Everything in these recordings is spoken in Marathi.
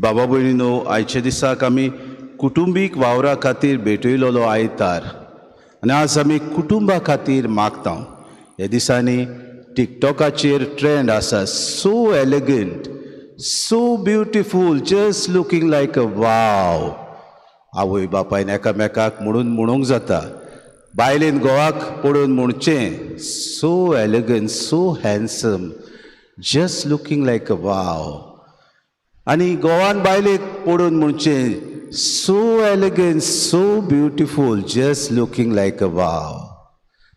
बाबा भयणीनो, आयच्या दिसाक आमी कुटुंबीक वावरा खातीर भेटयलोलो आयतार आनी आज आमी कुटुंबा खातीर मागता. ह्या दिसांनी टिकटॉकाचेर ट्रेंड आसा, so elegant, so beautiful, just looking like a wow. आवय बापायन एकामेकाक म्हणूंक जाता, बायलेन घोवाक पळोवन म्हणचें, so elegant, so handsome, just looking like a wow. आनी गोवान बायलेक पळोवन म्हणचें, so elegant, so beautiful, just looking like a wow.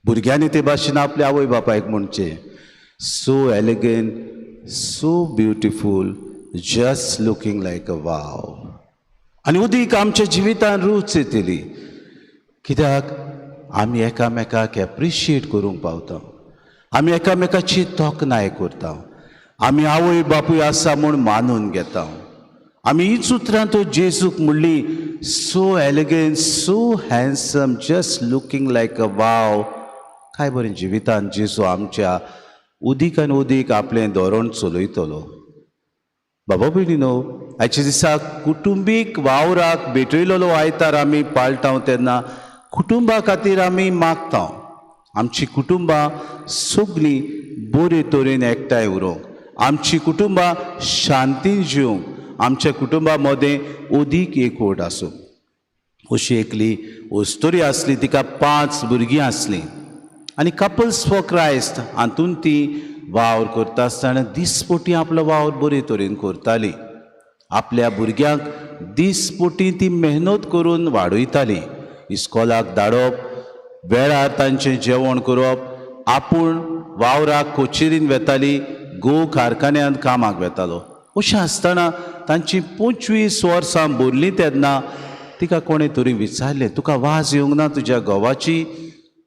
भुरग्यांनी ते भाशेन आपल्या आवय बापायक म्हणचें, so elegant, so beautiful, just looking like a wow. आनी उदीक आमच्या जिवितान रूच येतली, कित्याक आमी एकामेकाक एप्रिशिएट करूंक पावता, आमी एकामेकाची तोखणाय करता, आमी आवय बापूय आसा म्हूण मानून घेता. आमी हीच उतरां तो जेजूक म्हणली, so elegant, so handsome, just looking like a wow. काय बरें जिवितान जेजू आमच्या उदीक आनी उदीक आपलें धोरण चलयतलो. बाबा भयणीनो, आयच्या दिसाक कुटुंबीक वावराक भेटयलोलो आयतार आमी पाळटाव तेन्ना कुटुंबा खातीर आमी मागता. आमची कुटुंबां सगळीं बरे तरेन एकठांय उरूंक, आमची कुटुंबां शांतीन जिवंक, आमच्या कुटुंबा मदें उदीक एकवट आसूं. अशी एकली ओस्तोरी आसली, तिका 5 भुरगीं आसलीं आनी कपल्स फॉर क्रायस्ट हातूंत ती वावर करता आसतना दिसपोटी आपलो वावर बरे तरेन करताली. आपल्या भुरग्यांक दिसपोटी ती मेहनत करून वाडयताली. इस्कॉलाक धाडप, वेळार तांचें जेवण करप, आपूण वावराक कोचेरीन वेताली, घोव कारखान्यांत कामाक वेतालो. अशें आसतना तांची 25 वर्सां भरलीं तेन्ना तिका कोणें तरी विचारलें, तुका वाज येवंक ना तुज्या घोवाची,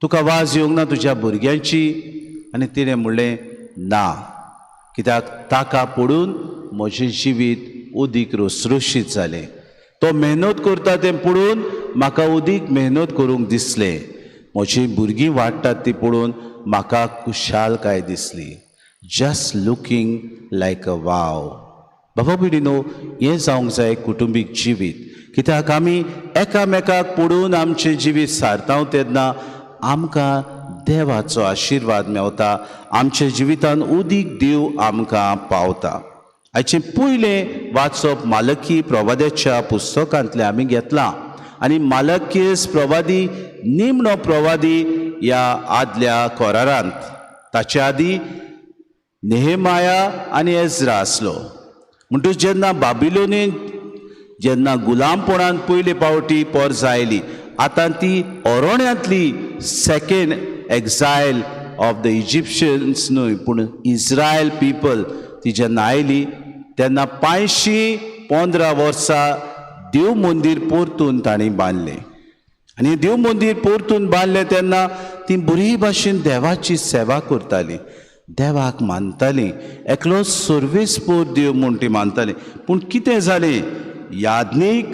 तुका वाज येवंक ना तुज्या भुरग्यांची? आनी तिणें म्हणलें, ना, कित्याक ताका पडून म्हजें जिवीत उदीक रुसरुशीत जालें. तो मेहनत करता तें पळोवन म्हाका उदीक मेहनत करूंक दिसलें. म्हजीं भुरगीं वाडटात ती पळोवन म्हाका खुशालकाय दिसली. Just looking like a wow. बाबा भयणीनो, हें जावंक जाय कुटुंबीक जिवीत, कित्याक आमी एकामेकाक पळोवन आमचें जिवीत सारताव तेन्ना आमकां देवाचो आशिर्वाद मेवता, आमच्या जिवितान उदीक देव आमकां पावता. हाचें पयलें वाचप मालकी प्रवाद्याच्या पुस्तकांतलें आमी घेतलां. आनी मालकीस प्रवादी, निमणो प्रवादी ह्या आदल्या कोरारांत, ताचे आदी नेहेमाया आनी एज्रा आसलो. म्हणटूच जेन्ना बाबिलोनीन जेन्ना गुलामपणांत पयले पावटी पोरज आयली, आतां ती ओरोण्यांतली सेकेंड एक्झायल ऑफ द इजिप्शियन्स न्हय, पूण इज्रायल पीपल ती जेन्ना आयली तेन्ना 515 वर्सां देव मंदीर परतून तांणी बांदलें. आनी देव मंदीर परतून बांदलें तेन्ना ती बरी भाशेन देवाची सेवा करताली, देवाक मानतालीं, एकलोच सर्वेस्पोर देव म्हूण ती मानतालीं. पूण कितें जालें, याज्ञीक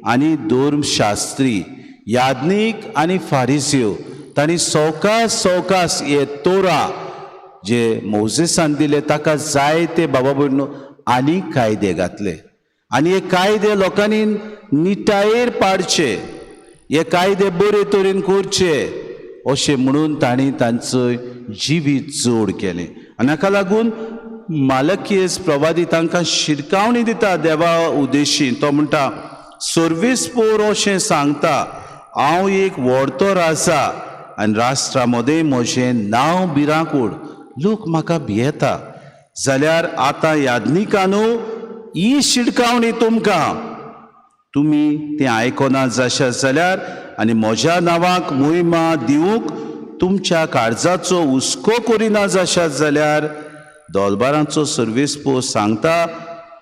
आनी धर्मशास्त्री, याज्ञीक आनी फारिझेव, तांणी सवकास हे तोरा जे मोजेसान दिले ताका जायते बाबा भयणीनो आनी कायदे घातले. आनी हे कायदे लोकांनी निटायेर पाडचे, हे कायदे बरे तरेन करचे अशें म्हणून तांणी तांचो जिवीत जोड केलें. आनी हाका लागून मालकीयेस प्रवादी तांकां शिटकावणी दिता देवा उद्देशीन. तो म्हणटा, सर्वेस्पोर अशें सांगता, हांव एक व्हडतो राजा आनी राष्ट्रा मदें म्हजें नांव भिरांकूड, लोक म्हाका भियेता. जाल्यार आतां याज्ञिकानू ही शिटकावणी तुमकां, तुमी तें आयकोना जशें जाल्यार आनी म्हज्या नांवाक मोहिमा दिवंक तुमच्या काळजाचो हुस्को करिना जशें जाल्यार दोलबारांचो सर्वेस्पोर सांगता,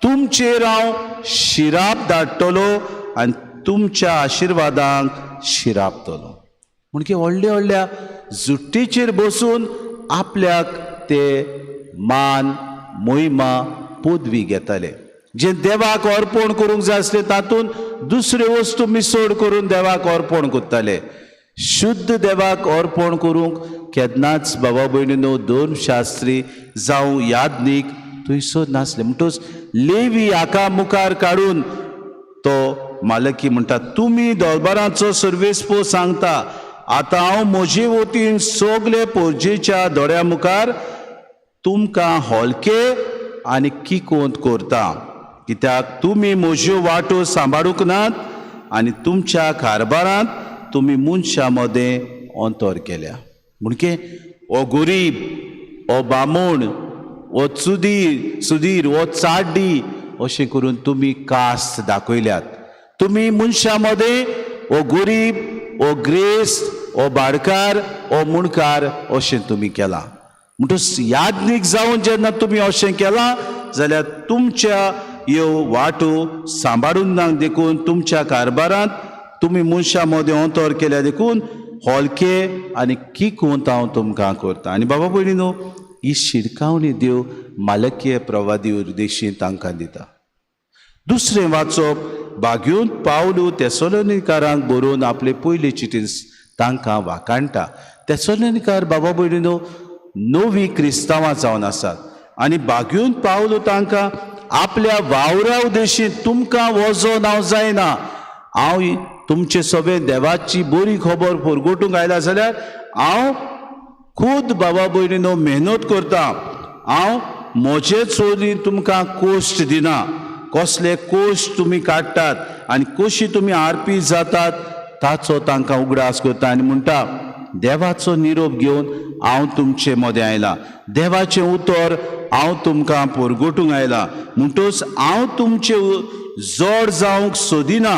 तुमचेर हांव शिराप धाडटलो आनी तुमच्या आशिर्वादांक शिरापतलो. म्हणजे व्हडल्या व्हडल्या जुट्टेचेर बसून आपल्याक ते मान, मोहिमा, पदवी घेताले. जे देवाक अर्पण करूंक जाय आसले तातूंत दुसऱ्यो वस्तू मिसळ करून देवाक अर्पण करताले. शुद्ध देवाक अर्पण करूंक केन्नाच बाबा भयणीनो धर्मशास्त्री जावं याज्ञीक थंयसर नासले म्हणटच लेवी हाका मुखार काडून तो मालकी म्हणटा तुमी दरबाराचो सर्वेस्पो सांगता आतां हांव म्हजे वतीन सगळे पोरजेच्या दोळ्या मुखार तुमकां होलके आनी किकोंत करता कित्याक तुमी म्हज्यो वाटो सांबाळूंक नात आनी तुमच्या कारबारांत तुमी मनशां मदें अंतर केल्या म्हणके हो गरीब हो बामण हो सुधीर हो चाड्डी अशें करून तुमी कास्ट दाखयल्यात तुमी मनशां मदें हो गरीब हो ग्रेस हो भाडकार हो मुणकार अशें तुमी केलां म्हणटच याज्ञीक जावन जेन्ना तुमी अशें केलां जाल्यार तुमच्या ह्यो वाटो सांबाळून ना देखून तुमच्या कारबारांत तुमी मनशां मदें अंतर केल्या देखून होलके आनी किकोंत हांव तुमकां करता आनी बाबा भयणीनो ही शिरकावणी देव मालकीय प्रवादी उद्देशीन तांकां दिता दुसरें वाचप बाग्यून पावलू तेसलोनिकारांक बरोवन आपले पयले चिठीन तांकां वाकाणटा तेसलोनिकार बाबा भयणीनो नवी क्रिस्तांवां जावन आसात आनी बाग्यून पावलू तांकां आपल्या वावरा उद्देशीन तुमकां वचोन हांव जायना हांव तुमचे सगळे देवाची बरी खबर परगोटूंक आयला जाल्यार हांव खूद बाबा भयणीनो मेहनत करता हांव म्हजे चोरी तुमकां कोश्ट दिना कसले कोश्ट तुमी काडटात आनी कशी तुमी आरपी जातात ताचो तांकां उगडास करता आनी म्हणटा देवाचो निरोप घेवन हांव तुमचे मदें आयलां देवाचें उतर हांव तुमकां परगोटूंक आयलां म्हणटच हांव तुमचे जोड जावंक सोदिना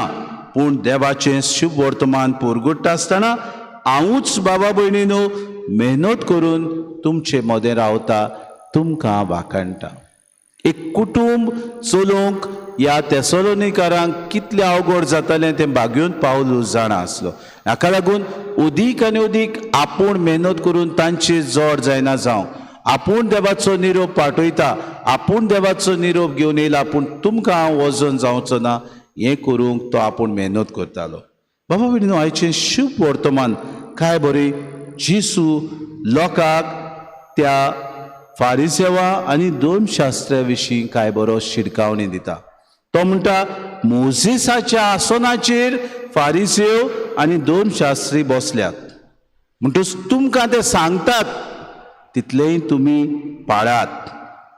पूण देवाचें शुभ वर्तमान परगोडटा आसतना हांवूच बाबा भयणीनो मेहनत करून तुमचे मदें रावता तुमकां वाकाणटा एक कुटुंब चलोवंक ह्या तेसलोनिकारांक कितलें अवघड जातालें तें बाग्यून पावलू जाणा आसलो हाका लागून अदीक आनी अदीक आपूण मेहनत करून तांचे जोड जायना जावं आपूण देवाचो निरोप पाठयता आपूण देवाचो निरोप घेवन येयला पूण तुमकां हांव वचोन जावचो ना हें करूंक तो आपूण मेहनत करतालो बाबा भयणीनो आयचें शुभ वर्तमान काय बरें जेसू लोकांक त्या फारिसेवा आनी दोन शास्त्रा विशीं काय बरो शिडकावणी दिता तो म्हणटा मोजेसाच्या आसनाचेर फारिसेव आनी दोन शास्त्री बसल्यात म्हणटच तुमकां ते सांगतात तितलेंय तुमी पाळात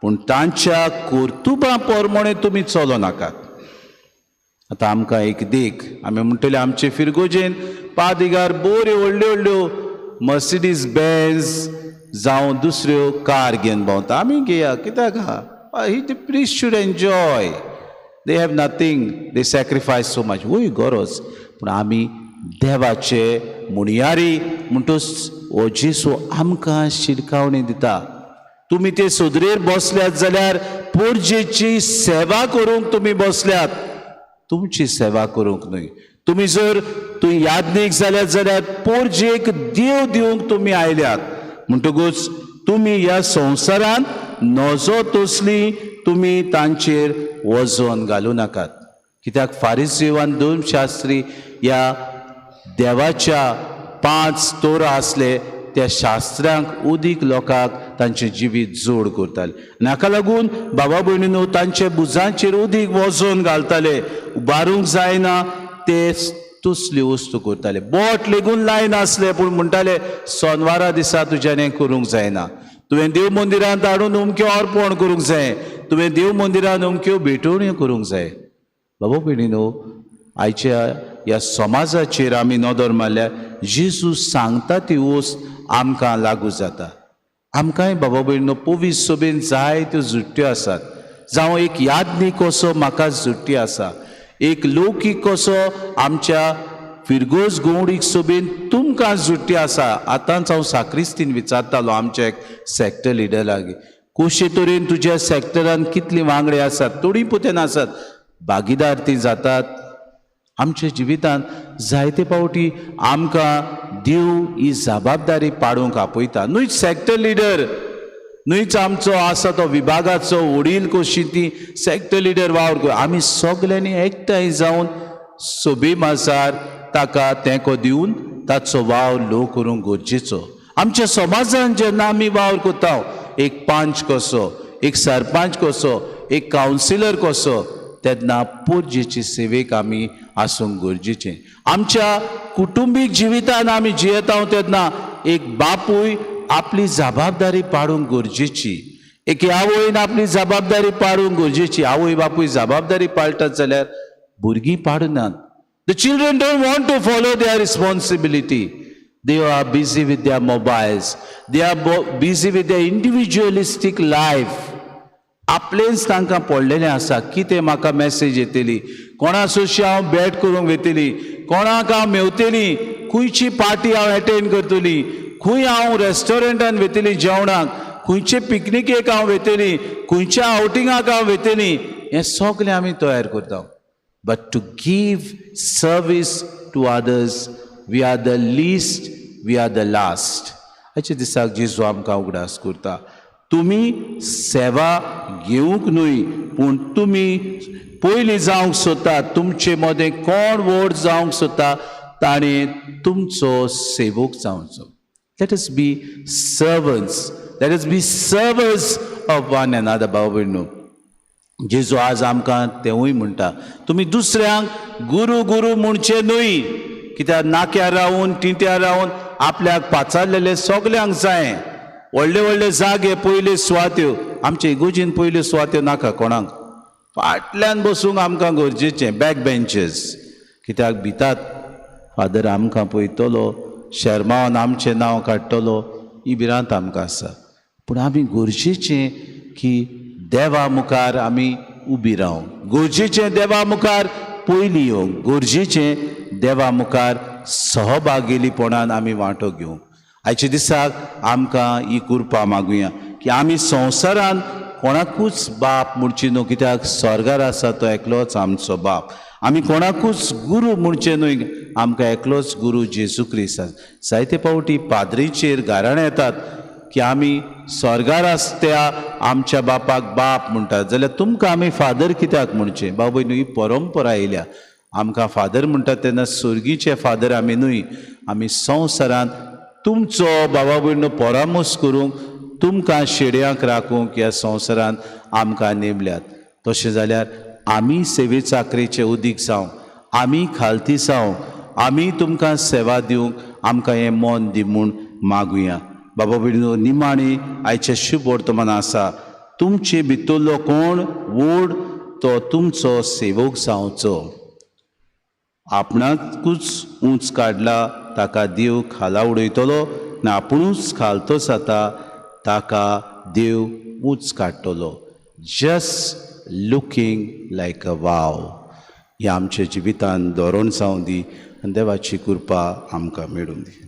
पूण तांच्या कर्तुबां प्रमाणे तुमी चलो नाकात आतां आमकां एक देख आमी म्हणटले आमचे फिरगोजेन पादिगार बऱ्यो व्हडल्यो व्हडल्यो मर्सिडीज बेन्झ जावं दुसऱ्यो कार घेवन भोंवता आमी घेया कित्याक ही the priest should enjoy they have nothing they sacrifice so much वय गरज पूण आमी देवाचे मुणयारी म्हणटच हो जेसू आमकां शिडकावणी दिता तुमी ते सुदरेर बसल्यात जाल्यार पोरजेची सेवा करूंक तुमी बसल्यात तुमची सेवा करूंक न्हय तुमी जर तुमी याज्ञीक जाल्यात जाल्यार पोरजेक देव दिवंक तुमी आयल्यात म्हणटकूच तुमी ह्या संवसारांत नजो तसली तुमी तांचेर वजन घालूं नाकात कित्याक फारिसेव आनी दोन शास्त्री ह्या देवाच्या 5 तोरा आसले त्या शास्त्रांक उदीक लोकांक तांचे जिवीत जोड करताले आनी हाका लागून बाबा भयणीनो तांचे बुजांचेर उदीक वजन घालताले उबारूंक जायना ते तसली वस्तू करताले बोट लेगून लायनासले पूण म्हणटाले सोनवारा दिसा तुज्यान हें करूंक जायना तुवें देव मंदिरांत हाडून अमक्यो अर्पण करूंक जाय तुवें देव मंदिरांत अमक्यो भेटवण्यो करूंक जाय बाबा भयणीनो आयच्या ह्या समाजाचेर आमी नदर मारल्यार जेजू सांगता ती वस्त आमकां लागू जाता आमकांय बाबा भयणीनो पवित्र सभेन जायत्यो जुट्ट्यो आसात जावं एक याज्ञीक कसो म्हाका जुट्टी आसा एक लौकीक कसो आमच्या फिरगोज गवडीक सभेन तुमकां जुट्टी आसा आतांच हांव साक्रिस्तीन विचारतालो आमच्या एक सॅक्टर लिडराक कशे तरेन तुज्या सॅक्टरान कितलीं वांगडी आसात थोडीं पुतेन आसात भागीदार ती जातात आमच्या जिवितांत जायते पावटी आमकां देव ही जबाबदारी पाडूंक आपयता न्हूच सॅक्टर लिडर न्हूच आमचो आसा तो विभागाचो वडील कशी ती सॅक्टर लिडर वावर आमी सगल्यांनी एकठांय जावन सभे माजार ताका तेंको दिवन ताचो वावर लो करूंक गरजेचो आमच्या समाजान जेन्ना आमी वावर कोत्ता एक पंच कसो एक सरपंच कसो, एक कावन्सिलर कसो, तेन्ना पोरजेची सेवेक आमी आसूंक गरजेचें. आमच्या कुटुंबीक जिवितान आमी जियेता तेन्ना एक बापूय आपली जबाबदारी पाडूंक गरजेची. एक आवयन आपली जबाबदारी पाडूंक गरजेची. आवय बापूय जबाबदारी पाळटात जाल्यार भुरगीं पाडनात. The children don't want to follow their responsibility. They are busy with their mobiles. They are busy with their individualistic life. आपलेंच तांकां पडलेलें आसा. कितें म्हाका मॅसेज येतली, कोणासोशी हांव बॅट करूंक वेतली, कोणाक हांव मेवतली, खंयची पार्टी हांव एटेंड करतली, खंय हांव रेस्टॉरंटान वेतली जेवणाक, खंयचे पिकनिकेक हांव वेतली, खंयच्या आउटिंगाक हांव वेतली, हें सगळें आमी तयार करता. But to give service to others, we are the least, we are the last. आयच्या दिसाक जेजू आमकां उगडास करता. तुमी सेवा घेवंक न्हय, पूण तुमी पयलीं जावंक सोदता. तुमचे मदें कोण व्हड जावंक सोदता ताणें तुमचो सेवक जावचो. Let us be servants. Let us be servers of one another. भाव भयणो, जेजू आज आमकां तेवूय म्हणटा, तुमी दुसऱ्यांक गुरू गुरू म्हणचे न्हय. कित्याक नाक्यार रावून टिंट्यार रावून आपल्याक पाचारलेले सगल्यांक जाय. व्हडले व्हडले जागे, पयले सुवात्यो, आमचे इगोजीन पयल्यो सुवात्यो नाका कोणाक. फाटल्यान बसूंक आमकां गरजेचें, बॅक बेंचेस. कित्याक भितात फादर आमकां पळयतलो, शर्मावन आमचें नांव काडटलो, ही भिरांत आमकां आसा. पूण आमी गरजेचें की देवा मुखार आमी उबी रावंक, गरजेचें देवा मुखार पयलीं येवंक, गरजेचें देवा मुखार सहभागिलीपणान आमी वांटो घेवंक. आयच्या दिसाक आमकां ही कृपा मागुया की आमी संवसारान कोणाकूच बाप म्हणची न्हू, कित्याक स्वर्गार आसा तो एकलोच आमचो बाप. आमी कोणाकूच गुरू म्हणचे न्हय, आमकां एकलोच गुरू जेजू क्रिस्त आसा. जायते फावटी पाद्रीचेर गाराणें येतात की आमी स्वर्गार आसत्या आमच्या बापाक बाप म्हणटात, जाल्यार तुमकां आमी फादर कित्याक म्हणचें. बाबा न्हू, ही परंपरा येयल्या. आमकां फादर म्हणटात तेन्ना सुर्गीचे फादर आमी न्हय, आमी संवसारान तुमचो बाबा भयणो परामोस करूंक, तुमकां शेड्यांक राखूंक ह्या संवसारान आमकां नेमल्यात. तशें जाल्यार आमी सेवे चाकरेचे उदीक जावं, आमी खालती जावं, आमी तुमकां सेवा दिवंक आमकां हें मन दी म्हूण मागुया. बाबा भयणो, निमाणी आयचे शुभ वर्तमान आसा. तुमचे भितरलो कोण व्हड तो तुमचो सेवक जावचो. आपणाकूच उंच काडला ताका देव खाला उडयतलो, ना आपुणूच खालतो जाता ताका देव उंच काडटलो. Just looking like a wow. हे आमच्या जिवितान धोरण जावं दी आनी देवाची कृपा आमकां मेळूं दी.